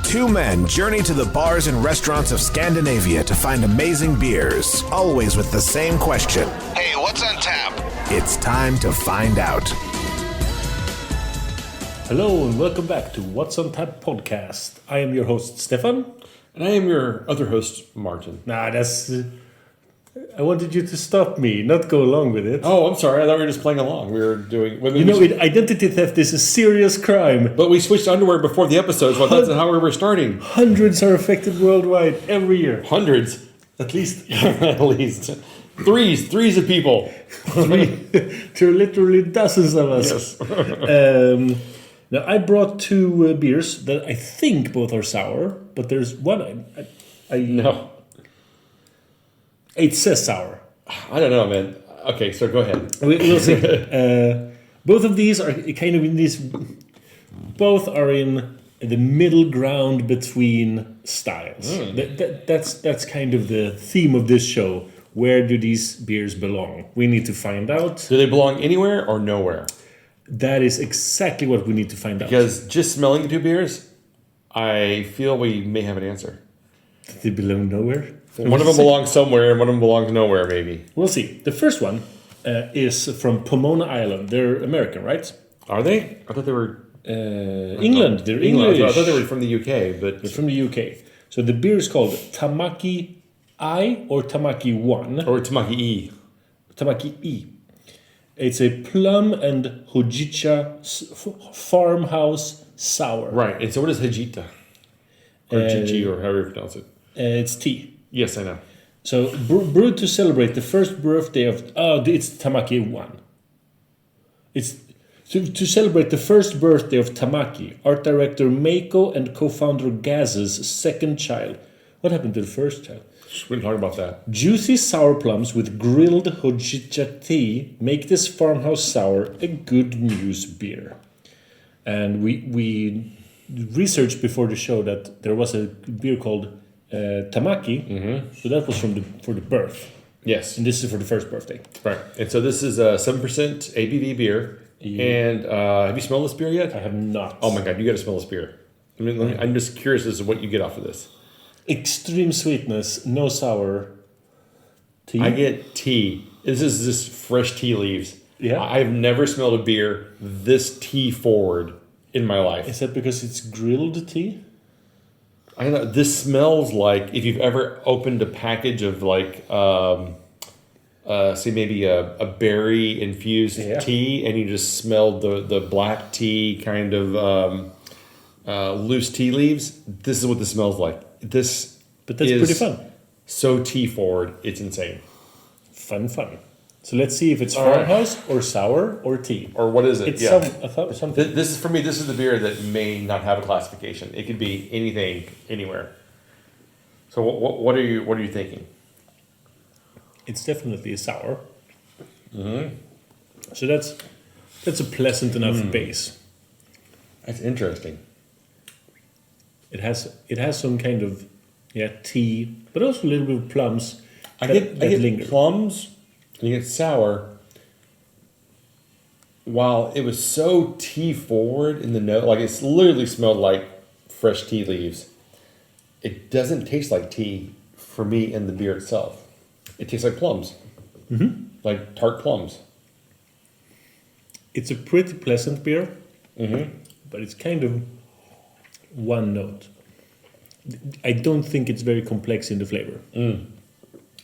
Two men journey to the bars and restaurants of Scandinavia to find amazing beers, always with the same question. Hey, what's on tap? It's time to find out. Hello and welcome back to What's on Tap podcast. I am your host Stefan. And I am your other host, Martin. I wanted you to stop me, not go along with it. Oh, I'm sorry. I thought we were just playing along. We were doing... Identity theft is a serious crime. But we switched underwear before the episode, so that's how we were starting. Hundreds are affected worldwide every year. Hundreds. At least. At least. Threes of people. There are literally dozens of us. Yes. Now, I brought two beers that I think both are sour, but there's one No. It says sour. I don't know, man. Okay, so go ahead. We'll see. Both of these are kind of in this... Both are in the middle ground between styles. That's kind of the theme of this show. Where do these beers belong? We need to find out. Do they belong anywhere or nowhere? That is exactly what we need to find out. Because just smelling the two beers, I feel we may have an answer. They belong nowhere? One of them belongs somewhere and one of them belongs nowhere, maybe. We'll see. The first one is from Pomona Island. They're American, right? Are they? I thought they were... England. They're English. I thought they were from the UK, but... They're from the UK. So the beer is called Tamaki I or Tamaki I. Or Tamaki I. Tamaki I. It's a plum and Hojicha farmhouse sour. Right, and so what is Hojicha? Or Chichi, or however you pronounce it. It's tea. Yes, I know. So brewed to celebrate the first birthday of... Oh, it's Tamaki I. It's to celebrate the first birthday of Tamaki, art director Meiko and co-founder Gaz's second child. What happened to the first child? We didn't talk about that. Juicy sour plums with grilled Hojicha tea make this farmhouse sour a good news beer. And we researched before the show that there was a beer called Tamaki. So that was for the birth. Yes. And this is for the first birthday. Right. And so this is a 7% ABV beer. Yeah. And have you smelled this beer yet? I have not. Oh my God, you got to smell this beer. I'm just curious as to what you get off of this. Extreme sweetness, no sour. Tea? I get tea. This is just fresh tea leaves. Yeah. I've never smelled a beer this tea forward in my life. Is that because it's grilled tea? I don't know. This smells like if you've ever opened a package of like, say maybe a berry infused tea, and you just smelled the black tea kind of loose tea leaves. This is what this smells like. But that's pretty fun. So tea forward, it's insane. Fun. So let's see if it's farmhouse or sour or tea. Or what is it? It's something. This is for me. This is the beer that may not have a classification. It could be anything, anywhere. So what are you thinking? It's definitely a sour. So that's a pleasant enough base. That's interesting. It has some kind of tea, but also a little bit of plums. I get linger. plums. And you get sour. While it was so tea forward in the note, like it's literally smelled like fresh tea leaves. It doesn't taste like tea for me in the beer itself. It tastes like plums, like tart plums. It's a pretty pleasant beer, but it's kind of one note. I don't think it's very complex in the flavor.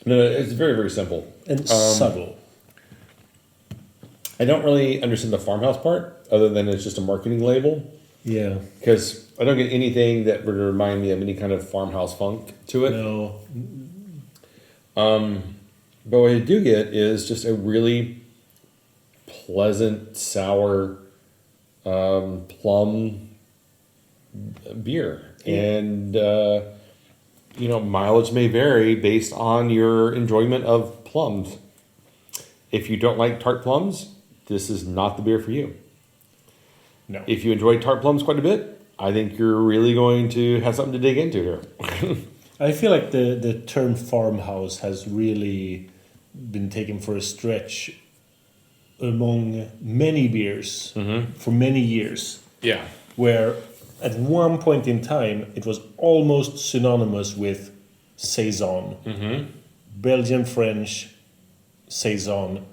No, it's very, very simple. And subtle. I don't really understand the farmhouse part, other than it's just a marketing label. Yeah. Because I don't get anything that would remind me of any kind of farmhouse funk to it. No. But what I do get is just a really pleasant, sour, plum beer. And, mileage may vary based on your enjoyment of plums. If you don't like tart plums, this is not the beer for you. No. If you enjoy tart plums quite a bit, I think you're really going to have something to dig into here. I feel like the term farmhouse has really been taken for a stretch among many beers for many years. Yeah. Where at one point in time, it was almost synonymous with Saison. Belgian French Saison.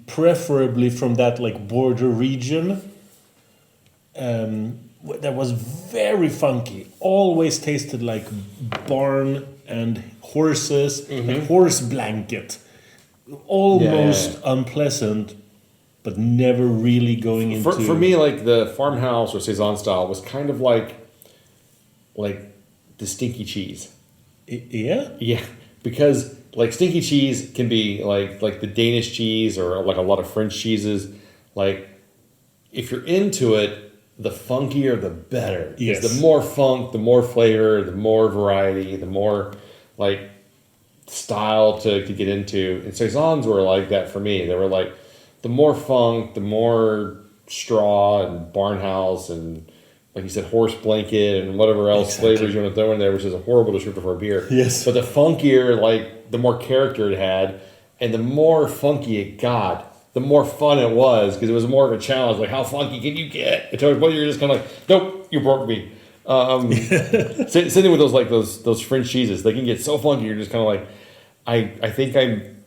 Preferably from that like border region. That was very funky. Always tasted like barn and horses, like horse blanket. Almost unpleasant, but never really going into... For me, like the farmhouse or Saison style was kind of like the stinky cheese. Yeah? Yeah, because like stinky cheese can be like the Danish cheese or like a lot of French cheeses. Like if you're into it, the funkier the better. Yes. The more funk, the more flavor, the more variety, the more like style to get into. And Saisons were like that for me. They were like the more funk, the more straw and barnhouse and like you said, horse blanket and whatever else flavors you want to throw in there, which is a horrible descriptor for a beer. Yes. But the funkier, like the more character it had, and the more funky it got, the more fun it was because it was more of a challenge. Like, how funky can you get? Until you're just kind of like, nope, you broke me. Same thing with those French cheeses. They can get so funky. You're just kind of like, I think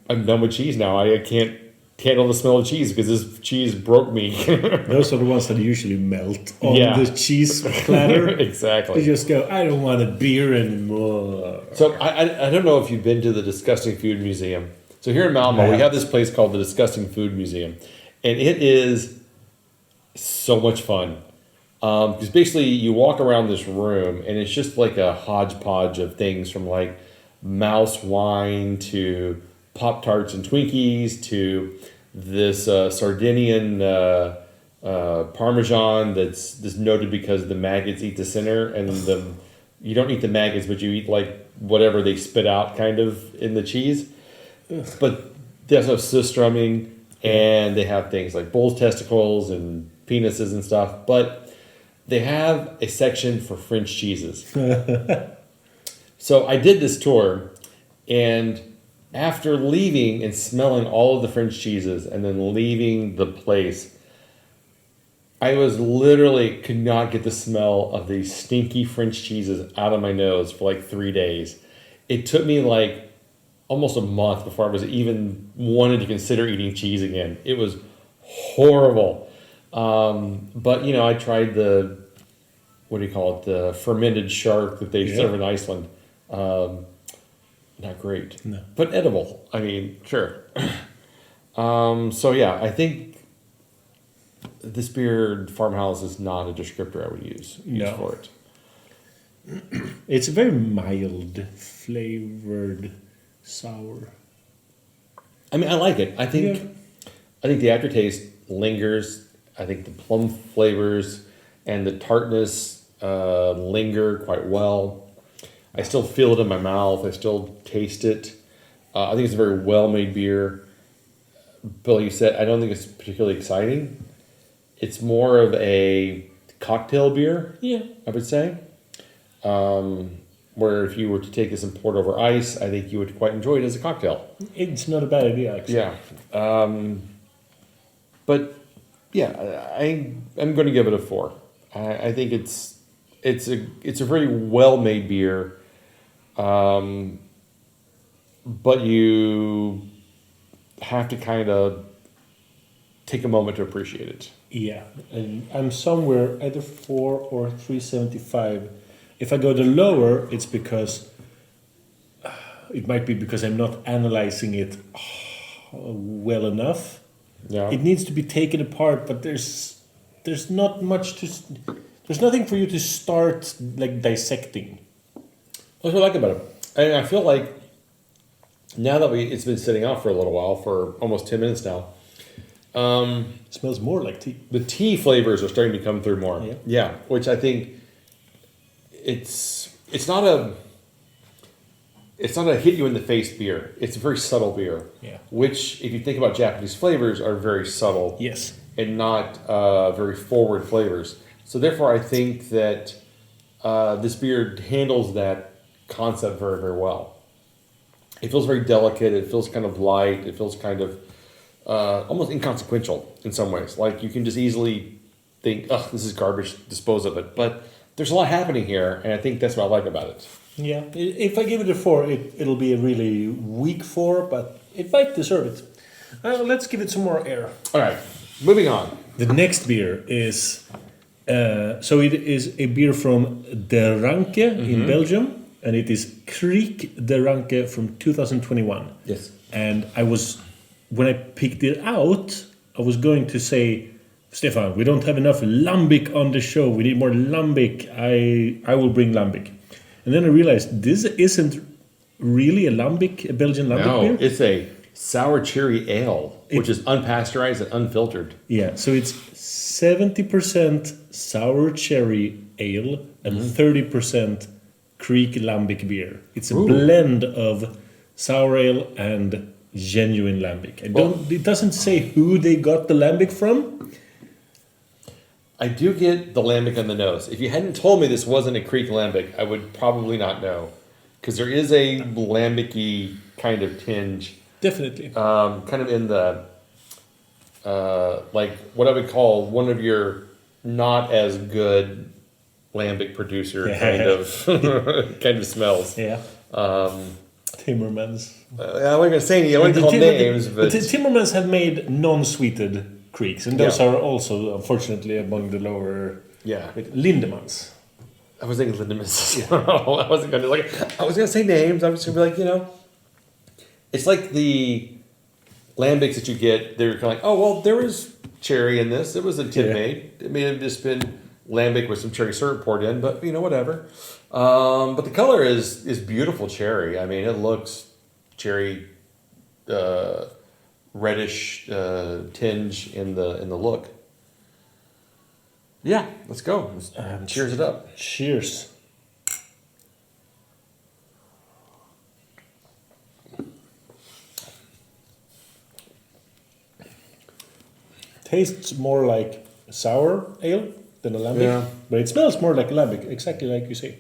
I'm done with cheese now. I can't handle the smell of cheese because this cheese broke me. Those are the ones that usually melt on the cheese platter. Exactly. You just go, I don't want a beer anymore. So I don't know if you've been to the Disgusting Food Museum. So here in Malmo, we have this place called the Disgusting Food Museum. And it is so much fun. Because basically you walk around this room and it's just like a hodgepodge of things from like mouse wine to Pop-Tarts and Twinkies to this Sardinian Parmesan that's noted because the maggots eat the center and you don't eat the maggots, but you eat like whatever they spit out kind of in the cheese. But they also have surströmming and they have things like bull's testicles and penises and stuff. But they have a section for French cheeses. So I did this tour, and after leaving and smelling all of the French cheeses and then leaving the place, I was literally could not get the smell of these stinky French cheeses out of my nose for like 3 days. It took me like almost a month before I was even wanted to consider eating cheese again. It was horrible. But, you know, I tried the, what do you call it, the fermented shark that they serve in Iceland. Not great, no. But edible. I mean, sure. So yeah, I think this beer, Farmhouse, is not a descriptor I would use for it. It's a very mild flavored sour. I mean, I like it. I think the aftertaste lingers. I think the plum flavors and the tartness linger quite well. I still feel it in my mouth. I still taste it. I think it's a very well-made beer. Bill, you said, I don't think it's particularly exciting. It's more of a cocktail beer, I would say. Where if you were to take this and pour it over ice, I think you would quite enjoy it as a cocktail. It's not a bad idea, actually. Yeah. But, yeah, I'm going to give it a 4. I think it's a very well-made beer. But you have to kind of take a moment to appreciate it. Yeah, and I'm somewhere either 4 or 375. If I go the lower, it's because it might be because I'm not analyzing it well enough. Yeah, it needs to be taken apart, but there's not much to. There's nothing for you to start like dissecting. That's what I like about it. And I feel like now that it's been sitting out for a little while, for almost 10 minutes now. It smells more like tea. The tea flavors are starting to come through more. Yeah, which I think it's not a hit you in the face beer. It's a very subtle beer. Yeah. Which, if you think about Japanese flavors, are very subtle. Yes. And not very forward flavors. So therefore, I think that this beer handles that concept very, very well. It feels very delicate. It feels kind of light. It feels kind of almost inconsequential in some ways. Like you can just easily think, "Oh, this is garbage. Dispose of it." But there's a lot happening here, and I think that's what I like about it. Yeah, if I give it a 4, it'll be a really weak 4, but it might deserve it. Let's give it some more air. All right, moving on. The next beer is, so it is a beer from De Ranke in Belgium, and it is Kriek de Ranke from 2021. Yes. And when I picked it out, I was going to say, Stefan, we don't have enough lambic on the show. We need more lambic. I will bring lambic. And then I realized this isn't really a Belgian lambic beer. No, it's a sour cherry ale, which is unpasteurized and unfiltered. Yeah, so it's 70% sour cherry ale and 30% Kriek lambic beer. It's a blend of sour ale and genuine lambic. It doesn't say who they got the lambic from. I do get the lambic on the nose. If you hadn't told me this wasn't a Kriek lambic, I would probably not know. Because there is a lambic-y kind of tinge. Definitely. Kind of in the, like what I would call one of your not as good lambic producer kind of smells. Yeah. Timmermans. I wasn't going to say any, I wouldn't call names, but... The Timmermans have made non-sweeted Krieks, and those are also, unfortunately, among the lower... Yeah. Lindemans. I was thinking Lindemans. I wasn't going to, I was going to say names. I was going to be like, it's like the lambics that you get, they're kind of like, oh, well, there was cherry in this. It was a tin made. It may have just been lambic with some cherry syrup poured in, but, whatever. But the color is beautiful cherry. I mean, it looks cherry, reddish tinge in the look. Yeah, let's go. Cheers it up. Cheers. Tastes more like sour ale than a lambic, but it smells more like a lambic, exactly like you say.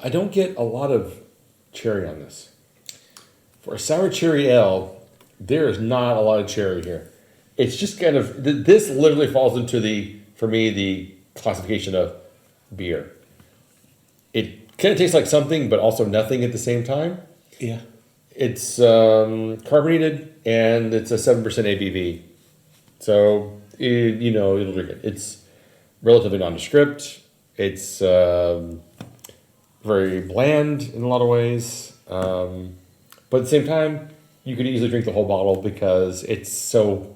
I don't get a lot of cherry on this. For a sour cherry ale, there is not a lot of cherry here. It's just kind of, this literally falls into for me, the classification of beer. It kind of tastes like something, but also nothing at the same time. Yeah. It's carbonated, and it's a 7% ABV. So, it'll drink it. It's relatively nondescript. It's very bland in a lot of ways. But at the same time, you could easily drink the whole bottle because it's so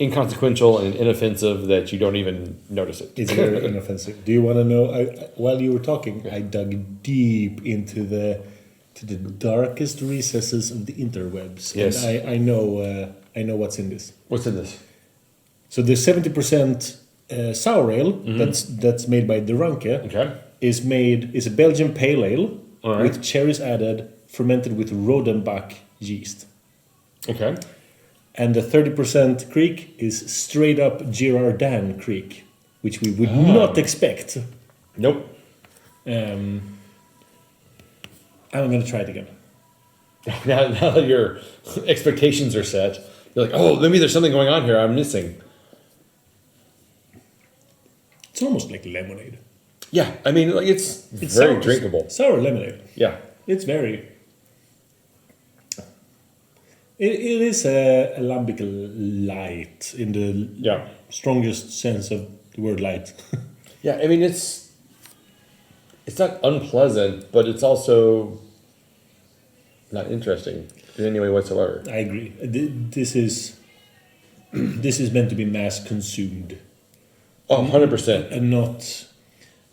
inconsequential and inoffensive that you don't even notice it. It's very inoffensive. Do you want to know? While you were talking, I dug deep into the darkest recesses of the interwebs. Yes. And I know what's in this. What's in this? So the 70% sour ale that's made by De Ranke is a Belgian pale ale with cherries added, fermented with Rodenbach yeast. Okay. And the 30% Kriek is straight up Girardin Kriek, which we would not expect. Nope. I'm going to try it again. Now that your expectations are set, you're like, oh, maybe there's something going on here I'm missing. It's almost like lemonade. Yeah, I mean, it's very sour, drinkable. Sour lemonade. Yeah. It's very... It is a lambic light in the strongest sense of the word light. Yeah, I mean, it's not unpleasant, but it's also not interesting in any way whatsoever. I agree. This is meant to be mass consumed. Oh, 100%. And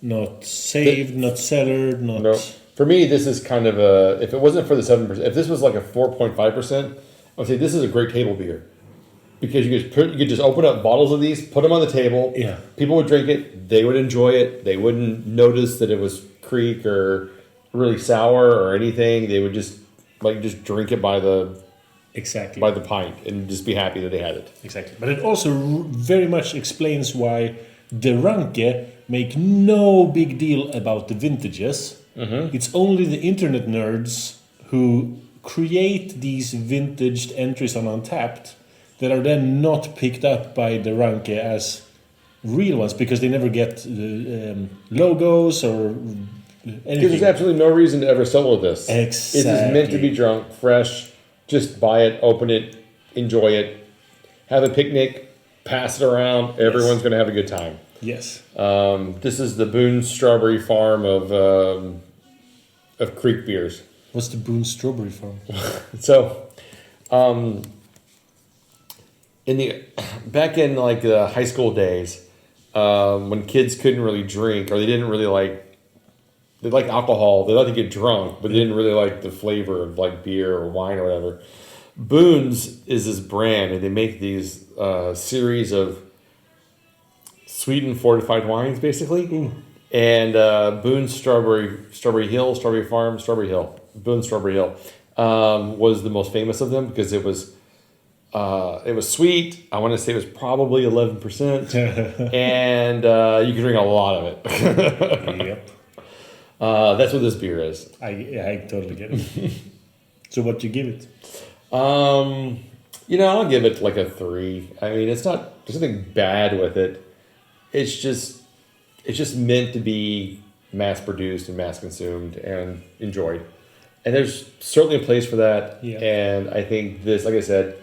not saved, not cellared, not... No. For me, this is kind of a... If it wasn't for the 7%, if this was like a 4.5%, I would say this is a great table beer. Because you could just open up bottles of these, put them on the table. Yeah. People would drink it. They would enjoy it. They wouldn't notice that it was Kriek or really sour or anything. They would just drink it by the pint and just be happy that they had it. Exactly. But it also very much explains why De Ranke make no big deal about the vintages. Mm-hmm. It's only the internet nerds who create these vintaged entries on Untapped that are then not picked up by De Ranke as real ones because they never get logos or Because anything. there's absolutely no reason to ever sell with this. Exactly. It is meant to be drunk, fresh. Just buy it, open it, enjoy it, have a picnic, pass it around. Everyone's going to have a good time. Yes. This is the Boone Strawberry Farm of Kriek beers. What's the Boone Strawberry Farm? So, back in like the high school days, when kids couldn't really drink or they didn't really they like alcohol, they like to get drunk, but they didn't really like the flavor of like beer or wine or whatever. Boone's is this brand, and they make these series of sweetened fortified wines, basically. Ooh. And Boone Strawberry Hill, Strawberry Farm, Strawberry Hill, Boone Strawberry Hill was the most famous of them because it was sweet. I want to say it was probably 11%, and you could drink a lot of it. Yep. That's what this beer is. I totally get it. So what you give it? I'll give it like a 3. I mean, there's nothing bad with it. It's just meant to be mass produced and mass consumed and enjoyed. And there's certainly a place for that. Yeah. And I think this, like I said,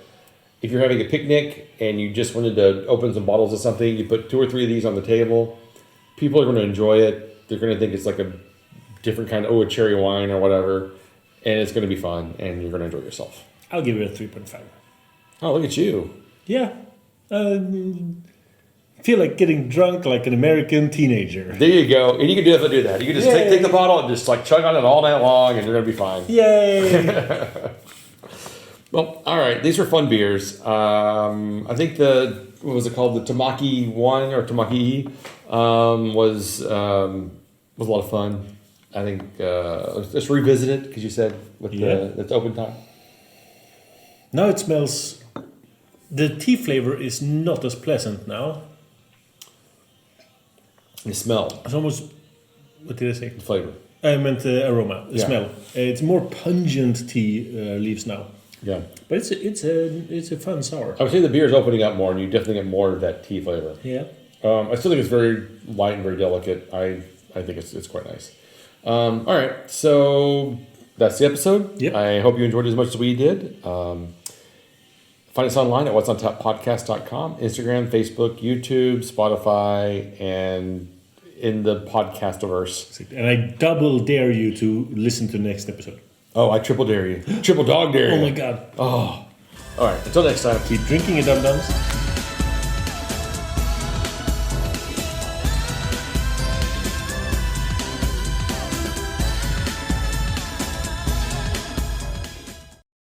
if you're having a picnic and you just wanted to open some bottles of something, you put 2 or 3 of these on the table, people are going to enjoy it. They're going to think it's like a different kind of, a cherry wine or whatever. And it's going to be fun and you're going to enjoy yourself. I'll give it a 3.5. Oh, look at you. Yeah. Feel like getting drunk like an American teenager. There you go. And you can definitely do that. You can just take the bottle and just like chug on it all night long and you're going to be fine. Yay! Well, all right. These are fun beers. I think what was it called? The Tamaki I or Tamaki I was a lot of fun. I think let's revisit it because you said with it's open time. Now it smells... The tea flavor is not as pleasant now. The smell. It's almost... What did I say? The flavor. I meant aroma, the smell. It's more pungent tea leaves now. Yeah. But it's a fun sour. I would say the beer is opening up more and you definitely get more of that tea flavor. Yeah. I still think it's very light and very delicate. I think it's quite nice. All right. So that's the episode. Yep. I hope you enjoyed it as much as we did. Find us online at what'sontappodcast.com, Instagram, Facebook, YouTube, Spotify, and in the podcastiverse. And I double dare you to listen to the next episode. Oh, I triple dare you. Triple dog dare you. Oh my god. Oh. All right. Until next time. Keep drinking it, dum-dums.